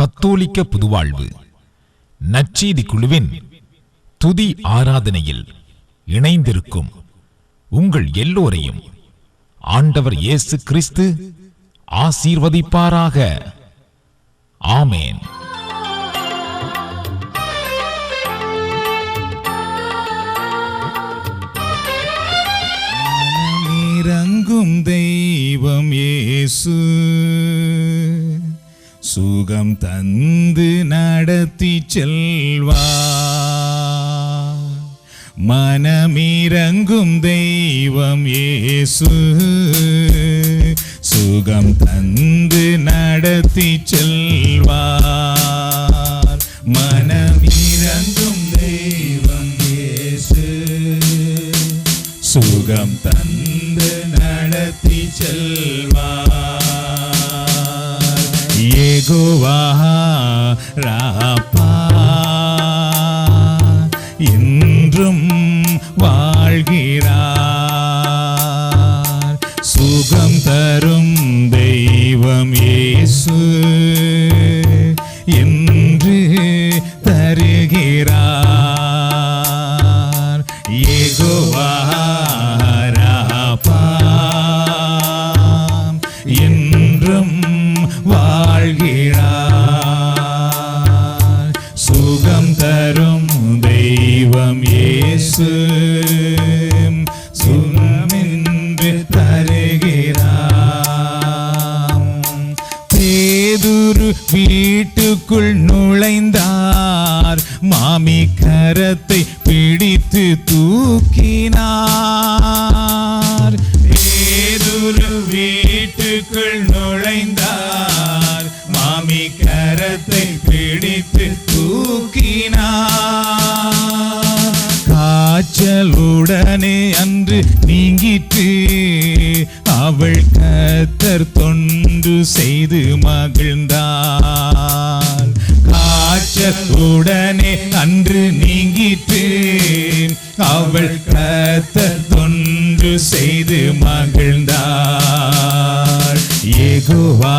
கத்தோலிக்க புதுவாழ்வு நற்செய்தி குழுவின் துதி ஆராதனையில் இணைந்திருக்கும் உங்கள் எல்லோரையும் ஆண்டவர் இயேசு கிறிஸ்து ஆசீர்வதிப்பாராக. ஆமேன். இறங்கும் தெய்வம் இயேசு, சுகம் தந்து நடத்தி செல்வார். மனமிறங்கும் தெய்வம் இயேசு, சுகம் தந்து நடத்தி செல்வார். மனமிறங்கும் தெய்வம் இயேசு, சுகம் தந்து நடத்தி செல்வார். யெகோவா ராப்பா என்றும் வாழ்கிறார். சுகம் தரும் தெய்வம் இயேசு என்று தருகிறார். யெகோவா ராப்பா என்றும் வாழ்கிறார். சுகம் தரும் தெய்வம் இயேசு சுகமென்று தருகிறார். பேதுரு வீட்டுக்குள் நுழைந்தார், மாமி கரத்தை பிடித்து தூக்கினார். பேதுரு வீட்டுக்குள் நுழைந்தார், மாமி கரத்தை பிடித்து தூக்கினார். காய்ச்சலுடனே அன்று நீங்கிற்று, அவள் கர்த்தர் தொண்டு செய்து மகிழ்ந்தார். காய்ச்சலுடனே அன்று நீங்கிற்று, அவள் கர்த்தர் தொண்டு செய்து மகிழ்ந்தார். யெகோவா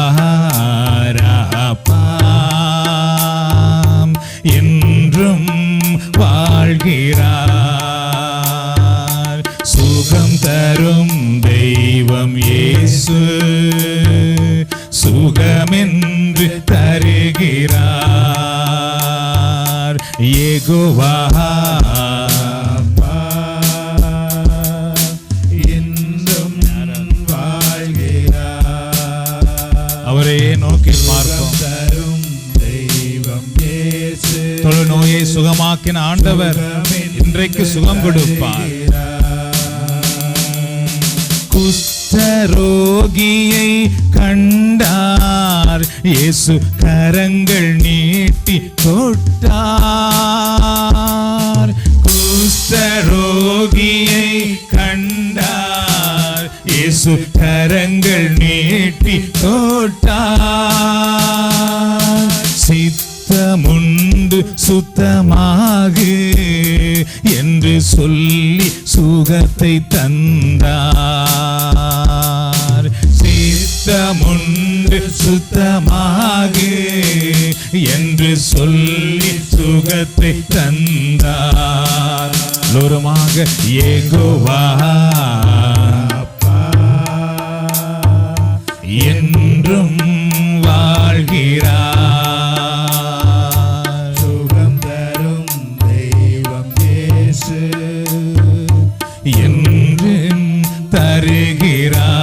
ராப்பா என்றும் வாழ்கிறார். சுகம் தரும் தெய்வம் இயேசு சுகமென்று தருகிறார். யெகோவா என்றும் வாழ்கிறார். அவரே நோக்கி பார்ப்போம். தரும் தெய்வம் இயேசு, தொழுநோயை சுகமாக்கின ஆண்டவர் இன்றைக்கு சுகம் கொடுப்பார். குஷ்டரோகியை கண்டார், இயேசு கரங்கள் நீட்டி தொட்டார். குஷ்டரோகியை கண்டார், இயேசு கரங்கள் நீட்டி தொட்டார். சித்தமுண்டு சுத்தமாகு என்று சொல்லி சுகத்தை தந்தார். சித்தமுண்டு சுத்தமாகு என்று சொல்லி சுகத்தை தந்தார். லோரமாக யெகோவா என்றும் வாழ்கிறார். சுகம் தரும் தெய்வம் இயேசு என்றும் தருகிறார்.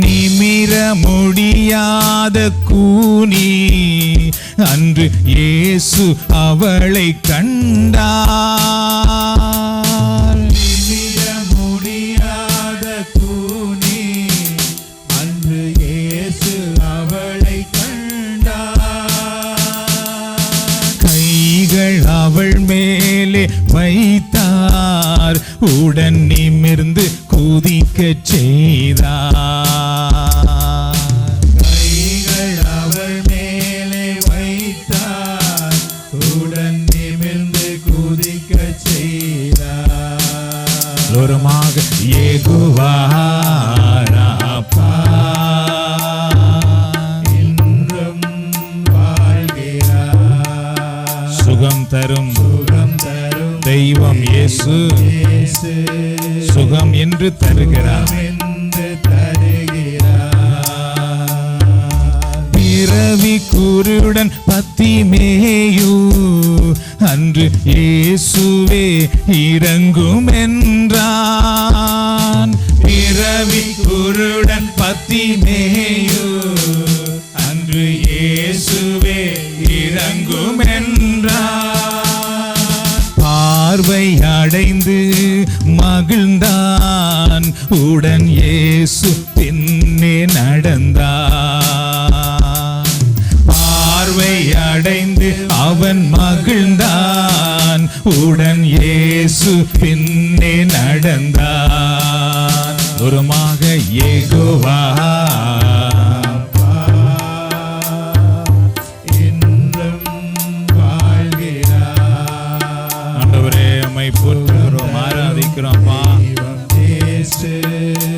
நிமிர முடியாத கூனி அன்று இயேசு அவளை கண்டார். நிமிர முடியாத கூனி அன்று இயேசு அவளை கண்டார். கைகள் அவள் மேலே வைத்தார், உடன் நிமிர்ந்து குதிக்க செய்தார். கைகள் அவள் மேலே வைத்தார், உடன் நிமிர்ந்து குதிக்க செய்தார். லோரமாக யெகோவா ராப்பா என்றும் தெய்வம் இயேசு சுகம் என்று தருகிறார். பிறவி குருடன் பத்திமேயு அன்று இயேசுவே இறங்கும் என்றான். பிறவி குருடன் பத்திமேயு அன்று இயேசுவே இறங்கும் என்றான். பார்வை அடைந்து மகிழ்ந்தான், உடன் இயேசு பின்னே நடந்தான். பார்வை அடைந்து அவன் மகிழ்ந்தான், உடன் இயேசு பின்னே நடந்தான். தூரமாக யெகோவா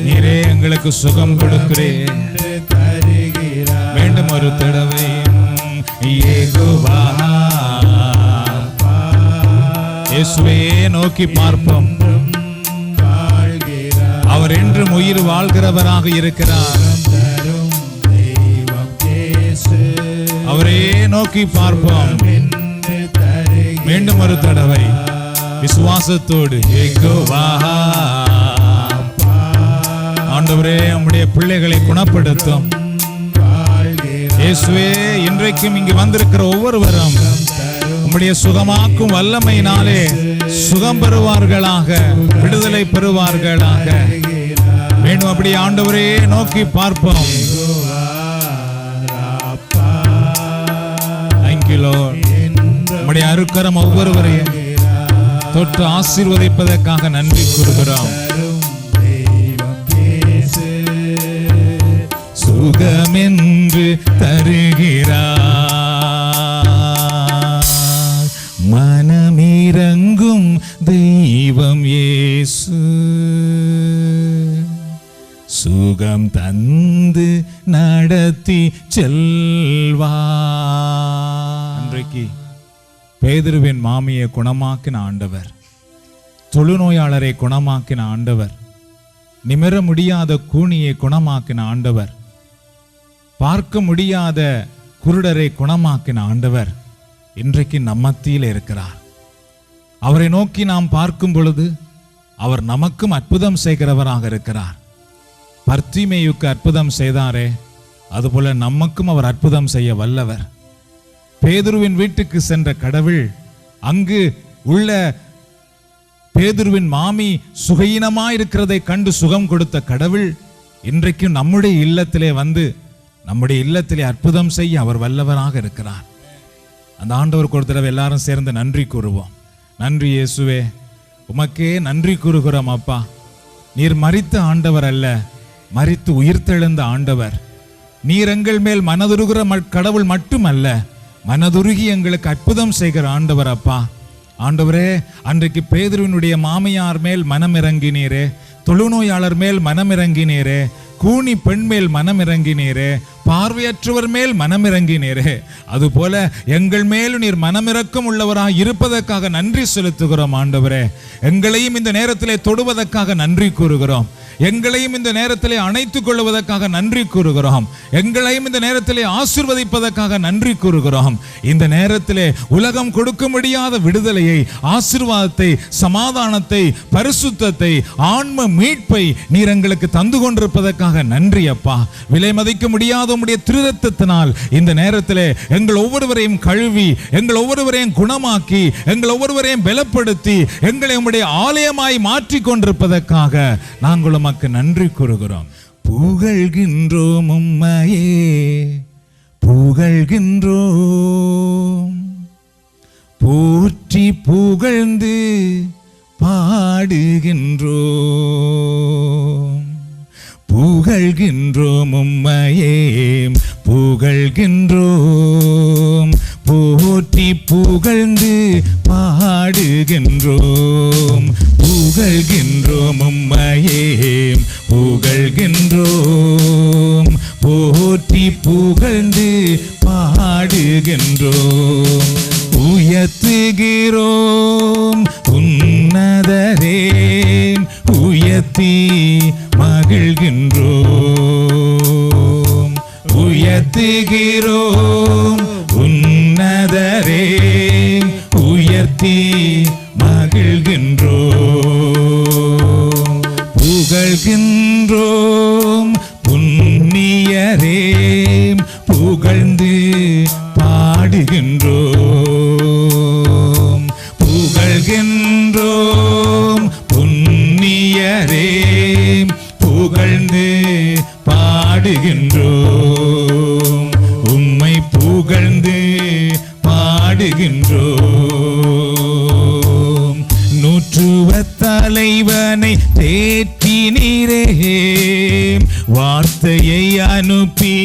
நீரே எங்களுக்கு சுகம் கொடுக்கிறேன். மீண்டும் ஒரு தடவை யெகோவா இயேசுவே நோக்கி பார்ப்போம். அவர் என்றும் உயிர் வாழ்கிறவராக இருக்கிறார். அவரே நோக்கி பார்ப்போம். மீண்டும் ஒரு தடவை விசுவாசத்தோடு யெகோவா ஆண்டவரே உம்முடைய பிள்ளைகளை குணப்படுத்தும். இயேசுவே இன்றைக்கும் இங்கு வந்திருக்கிற ஒவ்வொருவரும் உம்முடைய சுகமாக்கும் வல்லமையினாலே சுகம் பெறுவார்களாக, விடுதலை பெறுவார்களாக. மீண்டும் அப்படி ஆண்டவரே நோக்கி பார்ப்போம். Thank you Lord. உம்முடைய அருக்கரம் ஒவ்வொருவரையும் தொட்டு ஆசீர்வதிப்பதற்காக நன்றி கூறுகிறோம். சுகமென்று தருகிறார், மனமிரங்கும் தெய்வம் இயேசு. சுகம் தந்து நடத்தி செல்வார். அன்றைக்கு பேதுருவின் மாமியை குணமாக்கின ஆண்டவர், தொழுநோயாளரை குணமாக்கின ஆண்டவர், நிமிர முடியாத கூனியை குணமாக்கின ஆண்டவர், பார்க்க முடியாத குருடரை குணமாக்கின ஆண்டவர் இன்றைக்கு நம்மத்தியில் இருக்கிறார். அவரை நோக்கி நாம் பார்க்கும் பொழுது அவர் நமக்கும் அற்புதம் செய்கிறவராக இருக்கிறார். பர்த்திமேயுக்கு அற்புதம் செய்தாரே, அதுபோல நமக்கும் அவர் அற்புதம் செய்ய வல்லவர். பேதுருவின் வீட்டுக்கு சென்ற கடவுள், அங்கு உள்ள பேதுருவின் மாமி சுகீனமாயிருக்கிறதை கண்டு சுகம் கொடுத்த கடவுள் இன்றைக்கும் நம்முடைய இல்லத்திலே வந்து நம்முடைய இல்லத்திலே அற்புதம் செய்ய அவர் வல்லவராக இருக்கிறார். அந்த ஆண்டவர் ஒரு தடவை எல்லாரும் சேர்ந்து நன்றி கூறுவோம். நன்றி இயேசுவே, உமக்கே நன்றி கூறுகிறோம் அப்பா. நீர் மரித்த ஆண்டவர் அல்ல, மரித்து உயிர்த்தெழுந்த ஆண்டவர். நீர் எங்கள் மேல் மனதுருகிற கடவுள் மட்டுமல்ல, மனதுருகி எங்களுக்கு அற்புதம் செய்கிற ஆண்டவர் அப்பா. ஆண்டவரே, அன்றைக்கு பேதுருவினுடைய மாமியார் மேல் மனம் இறங்கினீரே, தொழுநோயாளர் மேல் மனம் இறங்கினீரே, கூனி பெண் மேல் மனம் இறங்கினீரே, பார்வையற்றவர் மேல் மனம் இறங்கினீரே, அதுபோல எங்கள் மேலும் நீர் மனமிறக்கம் உள்ளவராக இருப்பதற்காக நன்றி செலுத்துகிறோம் ஆண்டவரே. எங்களையும் இந்த நேரத்திலே தொடுவதற்காக நன்றி கூறுகிறோம். எங்களையும் இந்த நேரத்திலே அணைத்துக் கொள்வதற்காக நன்றி கூறுகிறோம். எங்களையும் இந்த நேரத்திலே ஆசீர்வதிப்பதற்காக நன்றி கூறுகிறோம். இந்த நேரத்திலே உலகம் கொடுக்க முடியாத விடுதலையை, ஆசீர்வாதத்தை, சமாதானத்தை, பரிசுத்தத்தை, ஆன்ம மீட்பை நீர் எங்களுக்கு தந்து கொண்டிருப்பதற்காக நன்றி அப்பா. விலை மதிக்க முடியாத உம்முடைய திருரத்தத்தினால் இந்த நேரத்திலே எங்கள் ஒவ்வொருவரையும் கழுவி, எங்கள் ஒவ்வொருவரையும் குணமாக்கி, எங்கள் ஒவ்வொருவரையும் பலப்படுத்தி, எங்களை உம்முடைய ஆலயமாய் மாற்றிக் கொண்டிருப்பதற்காக நாங்கள் உமக்கு நன்றி கூறுகிறோம். புகழ்கின்றோம் உம்மையே, புகழ்கின்றோம், போற்றி புகழ்ந்து பாடுகின்றோம். புகழ்கின்றோம் உம்மையே, புகழ்கின்றோம், போற்றி புகழ்ந்து பாடுகின்றோம். புகழ்கின்றோம் உம்மையே, புகழ்கின்றோம், போற்றி புகழ்ந்து பாடுகின்றோம். உயர்த்துகிறோம் உயர்த்தி மகிழ்கின்றோம் உயர்த்துகிறோம் உன்னதரே உயர்த்தி மகிழ்கின்றோம் புகழ்கின்றோம் புண்ணியரே புகழ்ந்து பாடுகின்றோம் புகழ்கின்றோம் புண்ணியரே புகழ்ந்து பாடுகின்றோம் உம்மை புகழ்ந்து பாடுகின்றோம் நூற்றுவ தலைவனை தேற்றினீரே வார்த்தையை அனுப்பி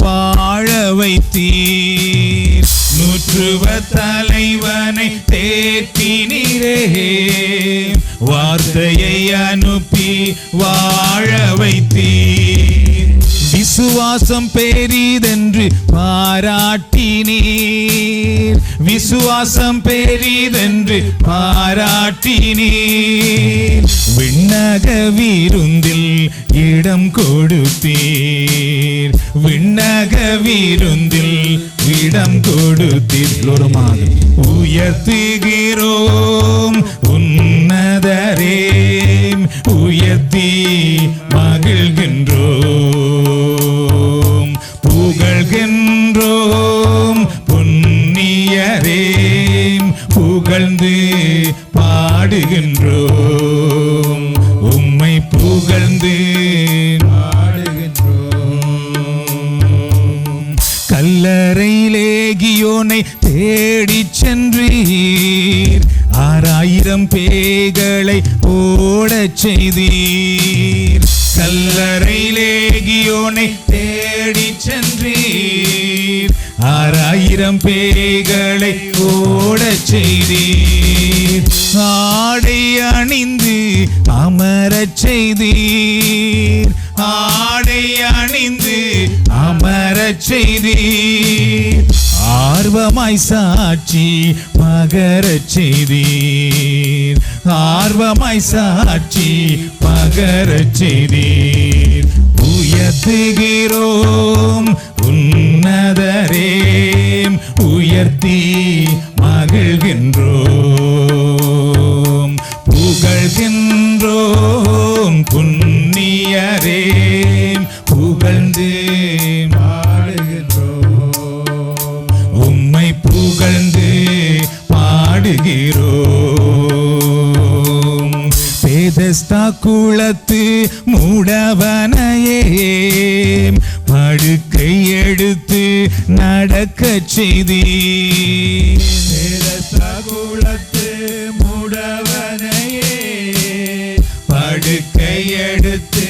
வாழ வைத்தீர் நூற்றுவ தலைவனை தேற்றினீரே வார்த்தையை அனுப்பி வாழ வைத்தீர் விசுவாசம் பெரிதென்று பாராட்டினீர் விசுவாசம் பெரிதென்று பாராட்டினீர் விண்ணக விருந்தில் இடம் கொடுத்தீர் விண்ணக விருந்தில் இடம் கொடுத்தீர் உயர்த்துகிறோம் உன்னதரே உயர்த்தி மகிழ்கின்றோம் புகழ்கின்றோம் புண்ணியரே புகழ்ந்து பாடுகின்றோம் உம்மை புகழ்ந்து பாடுகின்றோம் கல்லறையிலேகியோனை தேடிச் சென்றீர் 6000 பேய்களை ஓடச் செய்தீர் கல்லறையிலேகியோனை தேடிச் சென்றீர் 6000 பேய்களை ஓடச் செய்தீர் ஆடை அணிந்து அமரச் செய்தீர் ஆடை அணிந்து அமரச் செய்தீர் ஆர்வமாய் சாட்சி பகரச் செய்தீர் ஆர்வமாய் சாட்சி பகரச் செய்தீர் உயர்த்துகிறோம் உன்னதரே உயர்த்தி மகிழ்கின்றோம் புகழ்கின்றோம் புண்ணியரே புகழ்ந்து உம்மை புகழ்ந்து பாடுகிறோம் பேதஸ்தா குளத்து மூடவனையே படுக்கை எடுத்து நடக்கச் செய்தீர் பேதஸ்தா குளத்து மூடவனையே படுக்கை எடுத்து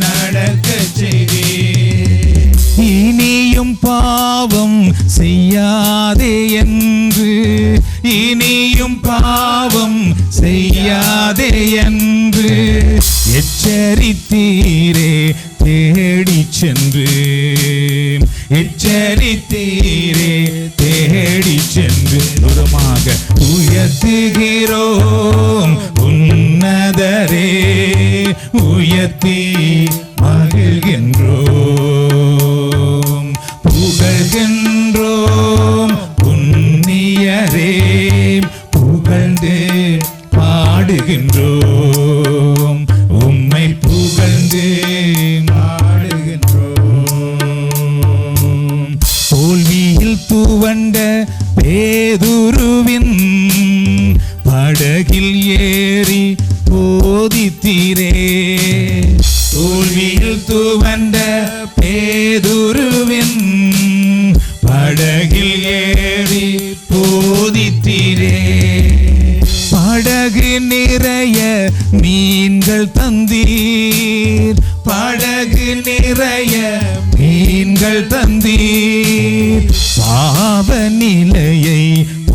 நடக்கச் செய்தீர் இனியும் பாவம் செய்யாதே என்று இனியும் பாவம் செய்யாதே என்று எச்சரித்தீரே தேடிச் சென்று எச்சரித்தீரே தேடிச் சென்று தூரமாக உயர்த்துகிறோம் உன்னதரே உயர்த்தி மகிழ்கின்றோம் புகழ்கின்றோம் புண்ணியரே புகழ்ந்து பாடுகின்றோம் உம்மை புகழ்ந்து பாடுகின்றோம் தோல்வியில் துவண்ட பேதுருவின் படகில் ஏறி போதித்தீரே தோல்வியில் துவண்ட பேதுருவின் படகில் ஏறி போதித்தீரே படகு நிறைய மீன்கள் தந்தீர் படகு நிறைய மீன்கள் தந்தீர் பாவ நிலையை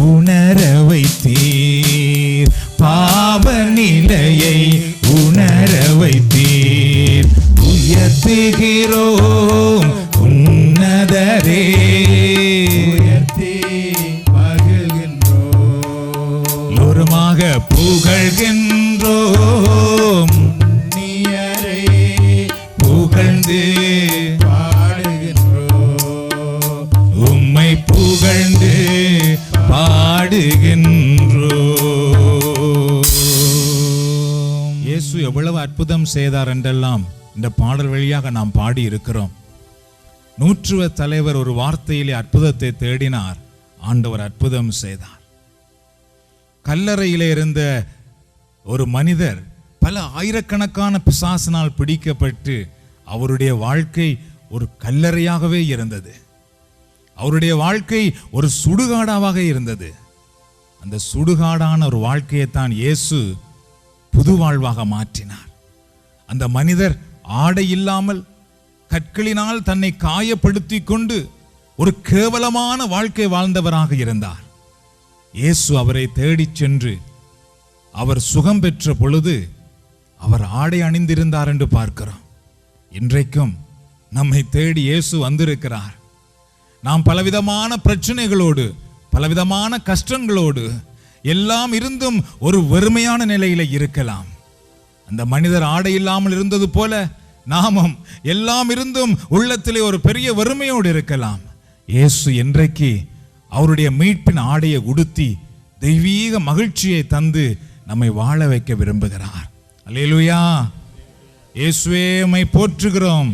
உணர வைத்தீர் பாவ நிலையை உணர வைத்தீர் உயர்த்துகிறோம் உன்னதரே உயர்த்தி மகிழ்கின்றோம் புகழ்கின்றோம் எவ்வளவு அற்புதம் செய்தார் என்றெல்லாம் இந்த பாடல் வழியாக நாம் பாடி இருக்கிறோம். நூற்றுவ தலைவர் ஒரு வார்த்தையிலே அற்புதத்தை தேடினார். ஆண்டவர் அற்புதம் செய்தார். கல்லறையிலே இருந்த ஒரு மனிதர் பல ஆயிரக்கணக்கான பிசாசினால் பிடிக்கப்பட்டு அவருடைய வாழ்க்கை ஒரு கல்லறையாகவே இருந்தது. அவருடைய வாழ்க்கை ஒரு சுடுகாடாக இருந்தது. அந்த சுடுகாடான ஒரு வாழ்க்கையை தான் இயேசு புது வாழ்வாக மாற்றினார். அந்த மனிதர் ஆடை இல்லாமல் கற்களினால் தன்னை காயப்படுத்தி கொண்டு ஒரு கேவலமான வாழ்க்கை வாழ்ந்தவராக இருந்தார். இயேசு அவரை தேடிச் சென்று அவர் சுகம் பெற்ற பொழுது அவர் ஆடை அணிந்திருந்தார் என்று பார்க்கிறோம். இன்றைக்கும் நம்மை தேடி இயேசு வந்திருக்கிறார். நாம் பலவிதமான பிரச்சனைகளோடு பலவிதமான கஷ்டங்களோடு எல்லாம் இருந்தும் ஒரு வெறுமையான நிலையில இருக்கலாம். அந்த மனிதர் ஆடை இல்லாமல் இருந்தது போல நாமும் எல்லாம் இருந்தும் உள்ளத்திலே ஒரு பெரிய வெறுமையோடு இருக்கலாம். இயேசு இன்றைக்கு அவருடைய மீட்பின் ஆடையை உடுத்தி தெய்வீக மகிழ்ச்சியை தந்து நம்மை வாழ வைக்க விரும்புகிறார். அல்லேலூயா. இயேசுவே உம்மை போற்றுகிறோம்.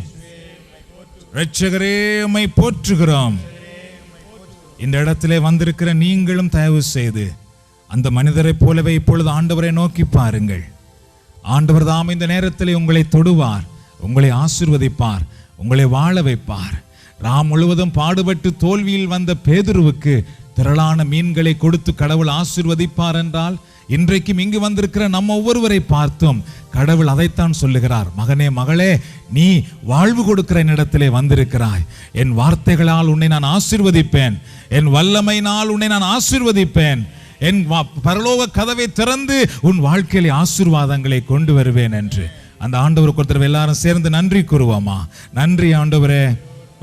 இரட்சகரே உம்மை போற்றுகிறோம். இந்த இடத்திலே வந்திருக்கிற நீங்களும் தயவு செய்து அந்த மனிதரை போலவே இப்பொழுது ஆண்டவரை நோக்கி பாருங்கள். ஆண்டவர் தாம் இந்த நேரத்தில் உங்களை தொடுவார், உங்களை ஆசீர்வதிப்பார், உங்களை வாழ வைப்பார். ராம் முழுவதும் பாடுபட்டு தோல்வியில் வந்த பேதுருவுக்கு திரளான மீன்களை கொடுத்து கடவுள் ஆசீர்வதிப்பார் என்றால் இன்றைக்கும் இங்கு வந்திருக்கிற நம்ம ஒவ்வொருவரை பார்த்தும் கடவுள் அதைத்தான் சொல்லுகிறார். மகனே மகளே, நீ வாழ்வு கொடுக்கிற இடத்திலே வந்திருக்கிறாய். என் வார்த்தைகளால் உன்னை நான் ஆசீர்வதிப்பேன், என் வல்லமையினால் உன்னை நான் ஆசீர்வதிப்பேன், என் பரலோக கதவை திறந்து உன் வாழ்க்கையிலே ஆசீர்வாதங்களை கொண்டு வருவேன் என்று அந்த ஆண்டவருக்கு ஒருத்தர் எல்லாரும் சேர்ந்து நன்றி கூறுவோமா? நன்றி ஆண்டவரே,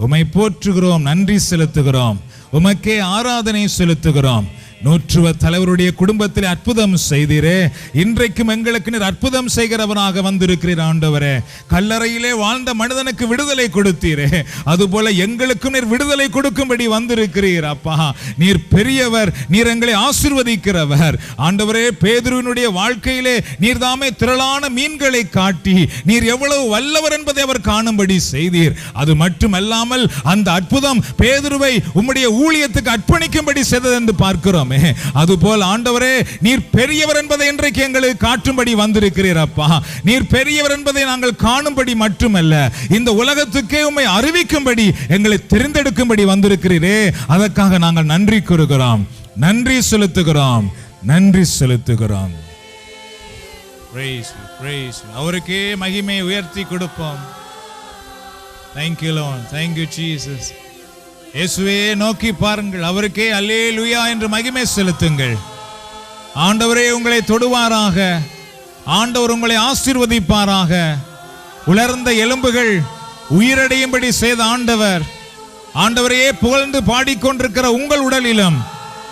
உம்மை போற்றுகிறோம், நன்றி செலுத்துகிறோம், உமக்கே ஆராதனை செலுத்துகிறோம். நூற்றுவ தலைவருடைய குடும்பத்தில் அற்புதம் செய்தீரே, இன்றைக்கும் எங்களுக்கு நீர் அற்புதம் செய்கிறவராக வந்திருக்கிறீர் ஆண்டவரே. கல்லறையிலே வாழ்ந்த மனிதனுக்கு விடுதலை கொடுத்தீரே, அதுபோல எங்களுக்கும் நீர் விடுதலை கொடுக்கும்படி வந்திருக்கிறீர். அப்பா, நீர் பெரியவர், நீர் எங்களை ஆசீர்வதிக்கிறவர். ஆண்டவரே, பேதுருவினுடைய வாழ்க்கையிலே நீர் தாமே திரளான மீன்களை காட்டி நீர் எவ்வளவு வல்லவர் என்பதை அவர் காணும்படி செய்தீர். அது மட்டுமல்லாமல் அந்த அற்புதம் பேதுருவை உம்முடைய ஊழியத்துக்கு அர்ப்பணிக்கும்படி செய்தது என்று பார்க்கிறோம். அதுபோல் ஆண்டவரே, நீர் பெரியவர் என்பதை இன்றைக்கு எங்களுக்கு காட்டும்படி வந்திருக்கிறீர். அப்பா, நீர் பெரியவர் என்பதை நாங்கள் காணும்படி மட்டுமல்ல, இந்த உலகத்துக்கே உம்மை அறிவிக்கும்படி எங்களை தெரிந்தெடுக்கும்படி வந்திருக்கிறீரே, அதற்காக நாங்கள் நன்றி கூறுகிறோம், நன்றி செலுத்துகிறோம், நன்றி செலுத்துகிறோம். அவருக்கே மகிமையை உயர்த்தி கொடுப்போம். Thank you Lord, thank you Jesus. இயேசுவே நோக்கி பாருங்கள், அவருக்கே அல்லேலூயா என்று மகிமை செலுத்துங்கள். ஆண்டவரே உங்களை தொடுவாராக, ஆண்டவர் உங்களை ஆசீர்வதிப்பாராக. உலர்ந்த எலும்புகள் உயிரடையும்படி செய்த ஆண்டவர், ஆண்டவரையே புகழ்ந்து பாடிக்கொண்டிருக்கிற உங்கள் உடலிலும்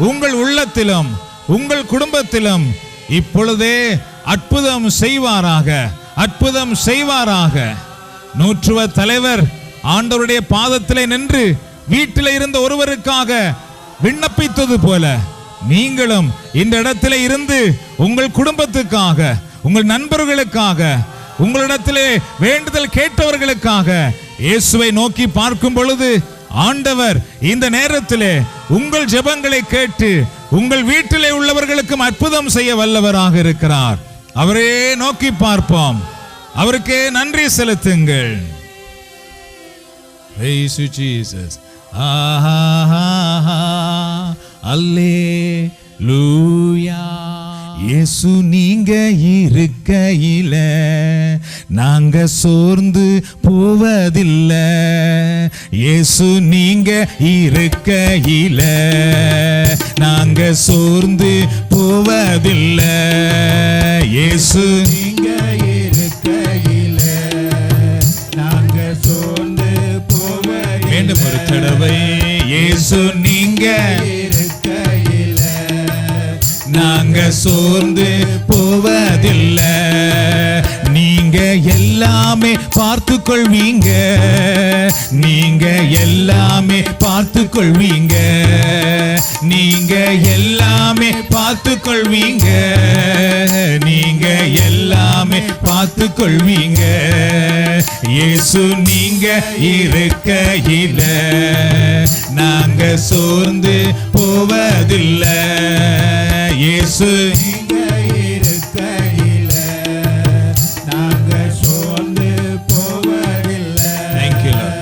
உங்கள் உள்ளத்திலும் உங்கள் குடும்பத்திலும் இப்பொழுதே அற்புதம் செய்வாராக, அற்புதம் செய்வாராக. நூற்றுவ தலைவர் ஆண்டவருடைய பாதத்திலே நின்று வீட்டில் இருந்த ஒருவருக்காக விண்ணப்பித்தது போல நீங்களும் இந்த இடத்திலே இருந்து உங்கள் குடும்பத்துக்காக, உங்கள் நண்பர்களுக்காக, உங்களிடத்திலே வேண்டுதல் கேட்டவர்களுக்காக இயேசுவை நோக்கி பார்க்கும் பொழுது ஆண்டவர் இந்த நேரத்திலே உங்கள் ஜெபங்களை கேட்டு உங்கள் வீட்டிலே உள்ளவர்களுக்கும் அற்புதம் செய்ய வல்லவராக இருக்கிறார். அவரே நோக்கி பார்ப்போம், அவருக்கே நன்றி செலுத்துங்கள். Praise you Jesus. அல்லேலூயா. இயேசு நீங்க இருக்கையில நாங்க சோர்ந்து போவதில்லை. இயேசு நீங்க இருக்கையில நாங்க சோர்ந்து போவதில்லை. இயேசு நீங்க இருக்கையில நாங்க சோர்ந்து போவதில்லை. மீண்டும் ஒரு தடவை, இயேசு நீங்க இருக்கையில நாங்க சோர்ந்து போவதில்லை. நீங்க எல்லாமே பார்த்து கொள்வீங்க, நீங்க எல்லாமே பார்த்து கொள்வீங்க, நீங்க எல்லாமே பார்த்து கொள்வீங்க, நீங்க எல்லாமே பார்த்து கொள்வீங்க. இயேசு நீங்க இருக்கையில நாங்க சோர்ந்து போவதில்லை. இயேசு நீங்க இருக்கையில நாங்க சோர்ந்து போவதில்லை. Thank you Lord.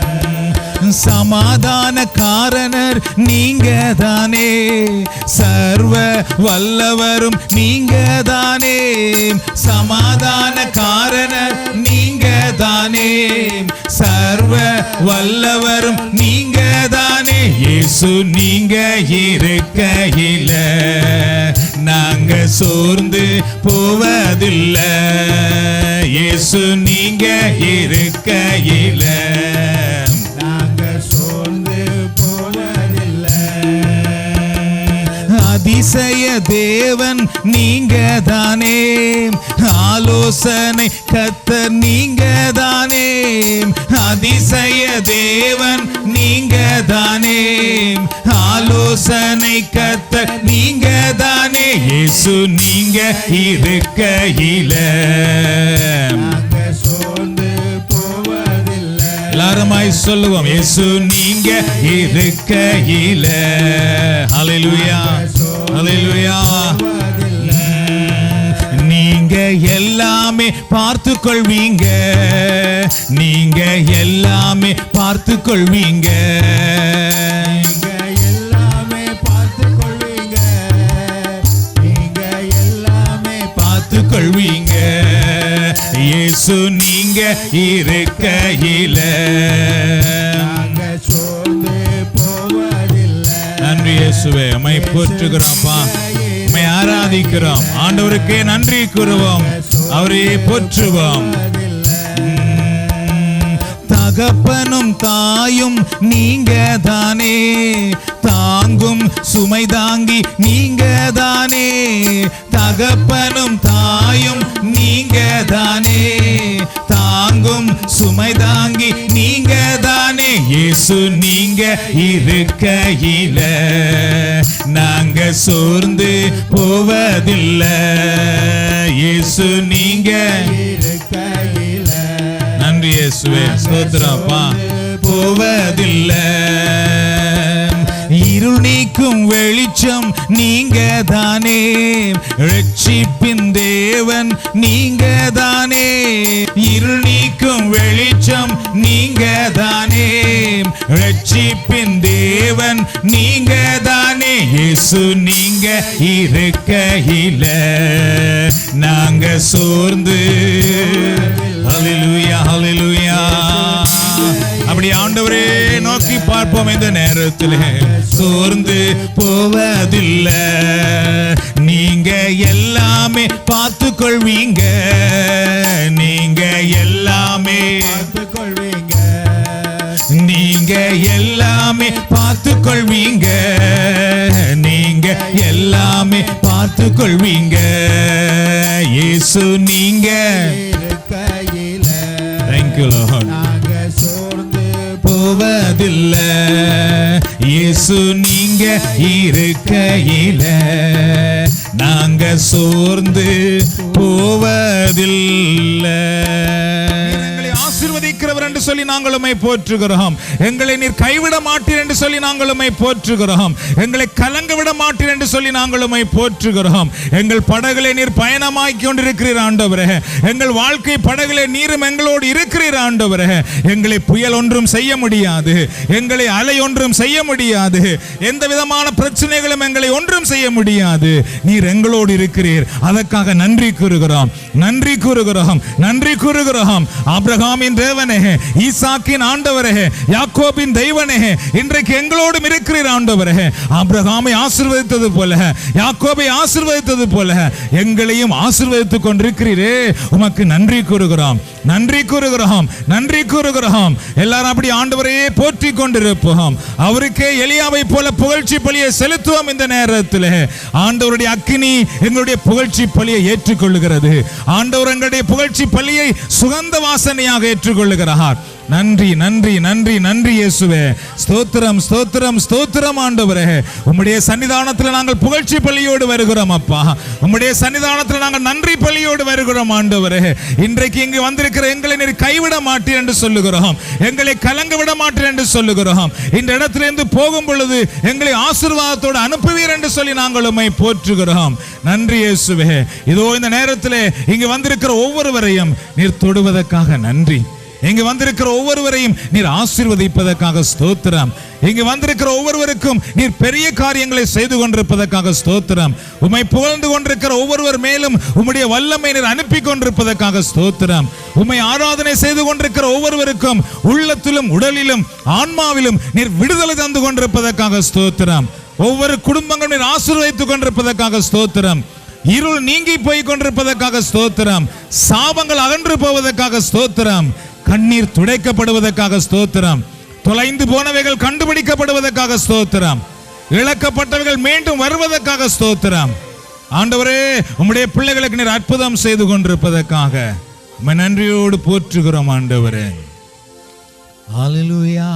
சமாதான காரணர் நீங்க தானே, சர்வ வல்லவரும் நீங்க தானே. சமாதான காரணர் நீங்க தானே, சர்வ வல்லவரும் நீங்க தானே. இயேசு நீங்க இருக்கையில நாங்க சோர்ந்து போவதில்லை. இயேசு நீங்க இருக்கையில அதிசய தேவன் நீங்க தானே, ஆலோசனை கர்த்தர் நீங்க தானே. அதிசய தேவன் நீங்க தானே, ஆலோசனை கர்த்தர் நீங்க தானே. இயேசு நீங்க இருக்கையில சோர்ந்து போவதில்லை. எல்லாருமாய் சொல்லுவோம், இயேசு நீங்க இருக்கையில. ஹல்லேலூயா ஹல்லேலூயா. நீங்க எல்லாமே பார்த்து கொள்வீங்க, நீங்க எல்லாமே பார்த்து கொள்வீங்க, எல்லாமே பார்த்து கொள்வீங்க, நீங்க எல்லாமே பார்த்து கொள்வீங்க. இயேசு நீங்க இருக்கையில சோர்ந்து போவதில்லை. நன்றி இயேசுவே, உம்மை போற்றுகிறோம்ப்பா, உம்மை ஆராதிக்கிறோம். ஆண்டவருக்கே நன்றி கூறுவோம், அவரையே போற்றுவோம். தகப்பனும் தாயும் நீங்க தானே, தாங்கும் சுமை தாங்கி நீங்க தானே. தகப்பனும் தாயும் நீங்க தானே, தாங்கும் சுமை தாங்கி நீங்க தானே. இயேசு நீங்க இருக்கையில நாங்க சோர்ந்து போவதில்லை. இயேசு நீங்க இருக்கையில. நன்றி இயேசுவே, ஸ்தோத்திரப்பா. போவதில்லை. இருள் நீக்கும் வெளிச்சம் நீங்க தானே, ரட்சிப்பின் தேவன் நீங்க தானே. இருள் நீக்கும் வெளிச்சம் நீங்க தானே, ரட்சிப்பின் தேவன் நீங்க தானே. இயேசு நீங்க இருக்கையில நாங்க சோர்ந்து. ஹல்லேலூயா ஹல்லேலூயா. அப்படி ஆண்டவரே நோக்கி பார்ப்போம் இந்த நேரத்தில். சோர்ந்து போவதில்லை, நீங்க எல்லாமே பார்த்து கொள்வீங்க, நீங்க எல்லாமே பார்த்து கொள்வீங்க, நீங்க எல்லாமே பார்த்து கொள்வீங்க, நீங்க எல்லாமே பார்த்து கொள்வீங்க. இயேசு நீங்க இருக்கையில. Thank you Lord. போவதில்லை. இயேசு நீங்க இருக்கையில நாங்க சோர்ந்து போவதில்லை. ஆசீர்வதிக்கிறவர் என்று சொல்லி நாங்கள் உம்மை போற்றுகிறோம். எங்களை நீர் கைவிட மாட்டீர் என்று சொல்லி நாங்கள் உம்மை போற்றுகிறோம். எங்களை கலங்க விட மாட்டீர் என்று சொல்லி நாங்கள் உம்மை போற்றுகிறோம். எங்கள் படகுகளை நீர் பயணமாக்கி கொண்டிருக்கிறீர் ஆண்டவரே. எங்கள் வாழ்க்கை படகுகளை நீரும் எங்களோடு இருக்கிறீர் ஆண்டவரே. எங்களை புயல் ஒன்றும் செய்ய முடியாது, எங்களை அலை ஒன்றும் செய்ய முடியாது, எந்த விதமான பிரச்சனைகளும் எங்களை ஒன்றும் செய்ய முடியாது. நீர் எங்களோடு இருக்கிறீர். அதற்காக நன்றி கூறுகிறோம், நன்றி கூறுகிறோம், நன்றி கூறுகிறோம். ஆபிரகாமின் தேவனே, ஈசாக்கின் ஆண்டவரே, யாக்கோபின் தெய்வனே, இன்றைக்கு எங்களோடும் இருக்கிறீர் ஆண்டவரே. ஆபிரகாமை ஆசீர்வதித்தது போல, யாக்கோபை ஆசீர்வதித்தது போல எங்களையும் ஆசீர்வதித்துக் கொண்டிருக்கிறீரே. உமக்கு நன்றி கூறுகிறோம், நன்றி கூறுகிறோம், நன்றி கூறுகிறோம். எல்லாரும் அப்படி ஆண்டவரையே போற்றி கொண்டிருப்போம். அவருக்கே எலியாவை போல புகழ்ச்சி பலியை செலுத்துவோம். இந்த நேரத்தில் ஆண்டவருடைய அக்கினி எங்களுடைய புகழ்ச்சி பலியை ஏற்றுக்கொள்ளுகிறது. ஆண்டவர் எங்களுடைய புகழ்ச்சி பலியை சுகந்த வாசனையாக ஏற்றுக்கொள்ளுகிறார். சொல்லுகிறார். நன்றி நன்றி நன்றி நன்றி இயேசுவே. ஸ்தோத்திரம் ஸ்தோத்திரம் ஸ்தோத்திரம் ஆண்டவரே. உம்முடைய சன்னிதானத்தில் நாங்கள் புகழ்ச்சி பலியோடு வருகிறோம் அப்பா. உம்முடைய சன்னிதானத்தில் நாங்கள் நன்றி பலியோடு வருகிறோம் ஆண்டவரே. இன்றைக்கு இங்கு வந்திருக்கிற எங்களை நீர் கைவிட மாட்டீர் என்று சொல்லுகிறோம். எங்களை கலங்க விட மாட்டீர் என்று சொல்லுகிறோம். இந்த இடத்திலிருந்து போகும் பொழுது எங்களை ஆசீர்வாதத்தோடு அனுப்புவீர் என்று சொல்லி நாங்கள் உம்மை போற்றுகிறோம். நன்றி இயேசுவே. இதோ இந்த நேரத்திலே இங்கு வந்திருக்கிற ஒவ்வொருவரையும் நீர் தொடுவதற்காக நன்றி. இங்கு வந்திருக்கிற ஒவ்வொருவரையும் நீர் ஆசீர்வதிப்பதற்காக ஸ்தோத்திரம். இங்கு வந்திருக்கிற ஒவ்வொருவருக்கும் நீர் பெரிய காரியங்களை செய்து கொண்டிருப்பதற்காக ஸ்தோத்திரம். உம்மை புகழ்ந்து கொண்டிருக்கிற ஒவ்வொருவர் மேலும் உம்முடைய வல்லமை நீர் அனுப்பி கொண்டிருப்பதற்காக ஸ்தோத்திரம். உம்மை ஆராதனை செய்து கொண்டிருக்கிற ஒவ்வொருவருக்கும் உள்ளத்திலும் உடலிலும் ஆன்மாவிலும் நீர் விடுதலை தந்து கொண்டிருப்பதற்காக ஸ்தோத்திரம். ஒவ்வொரு குடும்பங்களும் நீர் ஆசீர்வதித்துக் கொண்டிருப்பதற்காக ஸ்தோத்திரம். இருள் நீங்கி போய் கொண்டிருப்பதற்காக ஸ்தோத்திரம். சாபங்கள் அகன்று போவதற்காக ஸ்தோத்திரம். கண்ணீர் துடைக்கப்படுவதற்காக ஸ்தோத்திரம். தொலைந்து போனவைகள் கண்டுபிடிக்கப்படுவதற்காக ஸ்தோத்திரம். இழக்கப்பட்டவைகள் மீண்டும் வருவதற்காக ஸ்தோத்திரம். ஆண்டவரே, உம்முடைய பிள்ளைகளுக்கு நீர் அற்புதம் செய்து கொண்டிருப்பதற்காக உம்மை நன்றியோடு போற்றுகிறோம் ஆண்டவரே. ஹல்லேலூயா.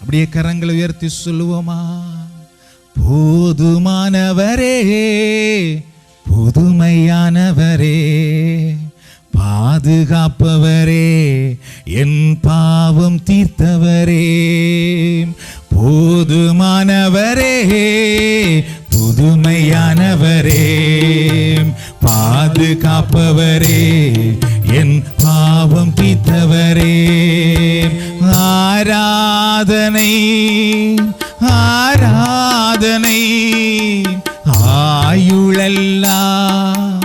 அப்படியே கரங்களை உயர்த்தி சொல்லுவோமா? போதுமானவரே, புதுமையானவரே, பாதுகாப்பவரே, என் பாவம் தீர்த்தவரே. போதுமானவரே, புதுமையானவரே, பாதுகாப்பவரே, என் பாவம் தீர்த்தவரே. ஆராதனை ஆராதனை ஆயுளெல்லாம்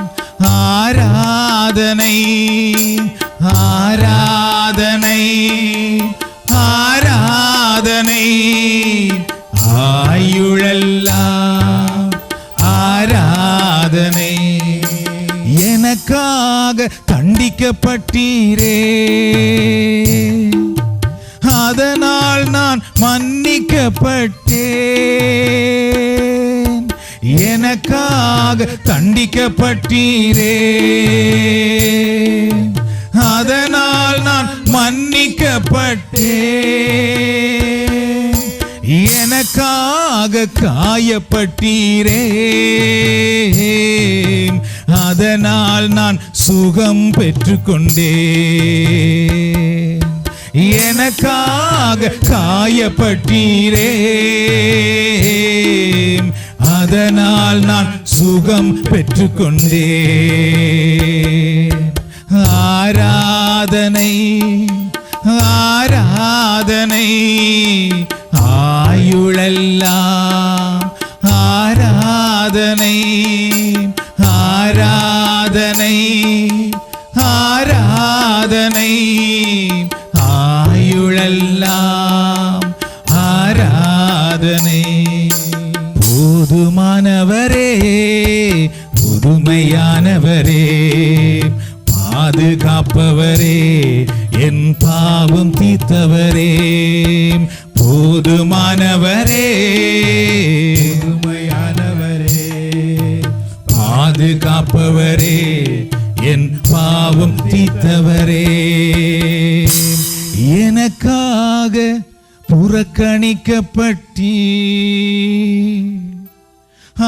ஆராதனை ஆராதனை ஆராதனை ஆயுளெல்லாம் ஆராதனை. எனக்காக தண்டிக்கப்பட்டீரே, அதனால் நான் மன்னிக்கப்பட்டேன். எனக்காக தண்டிக்கப்பட்டீரே, அதனால் நான் மன்னிக்கப்பட்டேன். எனக்காக காயப்பட்டீரே, அதனால் நான் சுகம் பெற்றுக்கொண்டேன். எனக்காக காயப்பட்டீரே, அதனால் நான் சுகம் பெற்றுக்கொண்டேன். ஆராதனை ஆராதனை ஆயுளெல்லாம் ஆராதனை ஆராதனை ஆராதனை ஆயுளெல்லாம் ஆராதனை. போதுமானவரே, புதுமையானவரே, பாதுகாப்பவரே, என் பாவம் தீர்த்தவரே. போதுமானவரே, புதுமையானவரே, பாதுகாப்பவரே, என் பாவம் தீர்த்தவரே. எனக்காக புறக்கணிக்கப்பட்டீர்,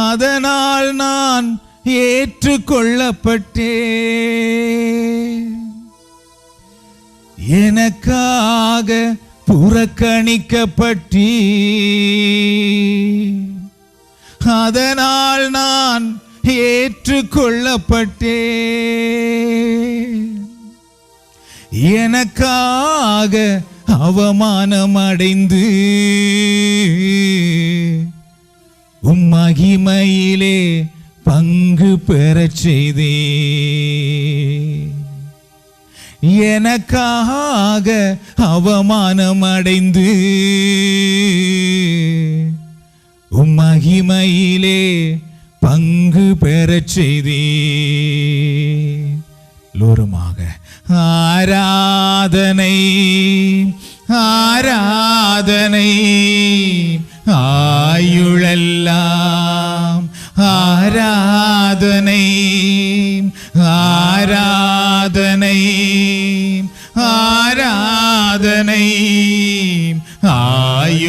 அதனால் நான் ஏற்றுக்கொள்ளப்பட்டேன். எனக்காக புறக்கணிக்கப்பட்டீர், அதனால் நான் ஏற்றுக்கொள்ளப்பட்டேன். எனக்காக அவமானம் அடைந்து உம் மகிமையிலே பங்கு பெறச் செய்தே. எனக்காக அவமானம் அடைந்து உம் மகிமையிலே பங்கு பெறச் செய்தே. லோருமாக ஆராதனை ஆராதனை ஆயுளெல்லாம் ஆராதனை ஆராதனை ஆராதனை ஆராதனை ஆயுளெல்லாம்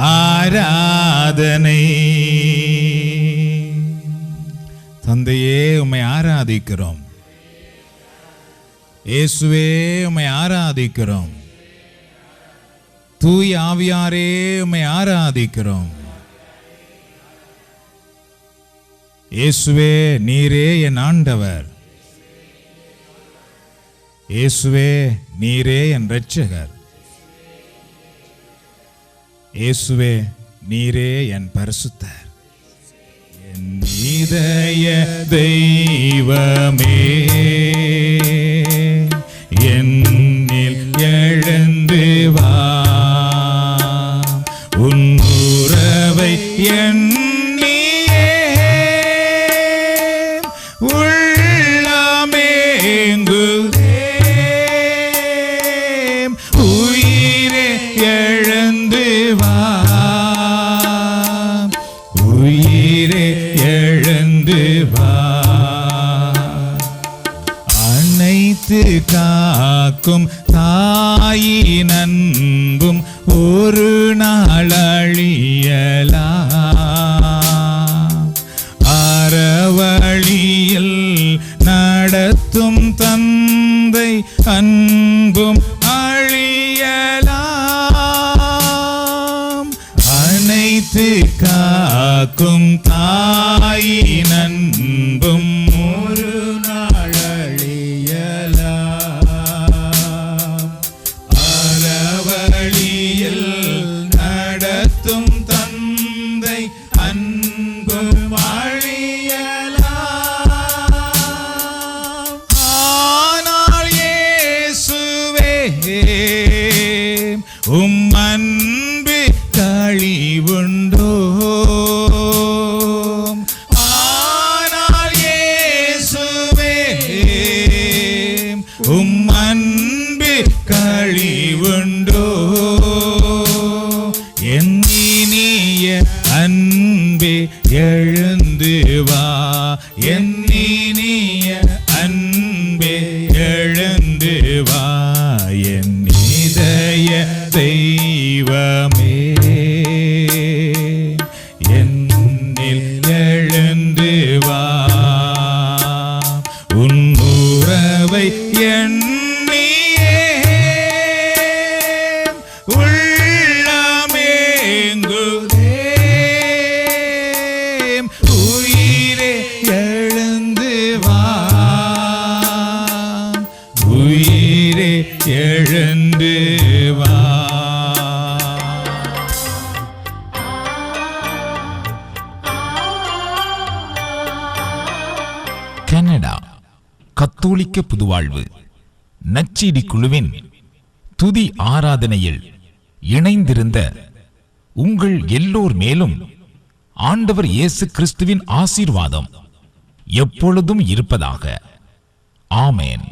ஆராதனை. தந்தையே உம்மை ஆராதிக்கிறோம். இயேசுவே உம்மை ஆராதிக்கிறோம். தூய ஆவியாரே உம்மை ஆராதிக்கிறோம். இயேசுவே நீரே என் ஆண்டவர். இயேசுவே நீரே என் இரட்சகர். இயேசுவே நீரே என் பரிசுத்தர். என் இதய தெய்வமே என்னில் எழுந்து வா. உன் உறவை எண்ணியே உள்ளமேங்குதே. உயிரே எழுந்து வா. உயிரே எழுந்து வா. அனைத்து காக்கும் தாயின் அன்பும் ஒரு நாள் அழியலாம். அறவழியில் நடத்தும் தந்தை அன்பும் அழியலாம். அனைத்து காக்கும் தாயின் அன்பும் ஒரு நாள் அழியலாம். அறவழியில் நடத்தும் தந்தை அன்பும் அழியலாம். ஆனால் இயேசுவே உம் அன்பு கழிவுண்டோ. ஆனால் இயேசுவே உம் அன்பு கழிவுண்டோ. என் இனிய அன்பே எழுந்து வா. என் இனிய அன்பே எழுந்து வா. என் இதய தெய்வமே என்னில் எழுந்து வா. உன் உறவை எண்ணியே உள்ளமேங்குதே. உயிரே எழுந்து வா. உயிரே எழுந்து வா. கனடா கத்தோலிக்க புதுவாழ்வு நற்செய்தி குழுவின் துதி ஆராதனையில் இணைந்திருந்த உங்கள் எல்லோர் மேலும் ஆண்டவர் இயேசு கிறிஸ்துவின் ஆசீர்வாதம் எப்பொழுதும் இருப்பதாக. ஆமென்.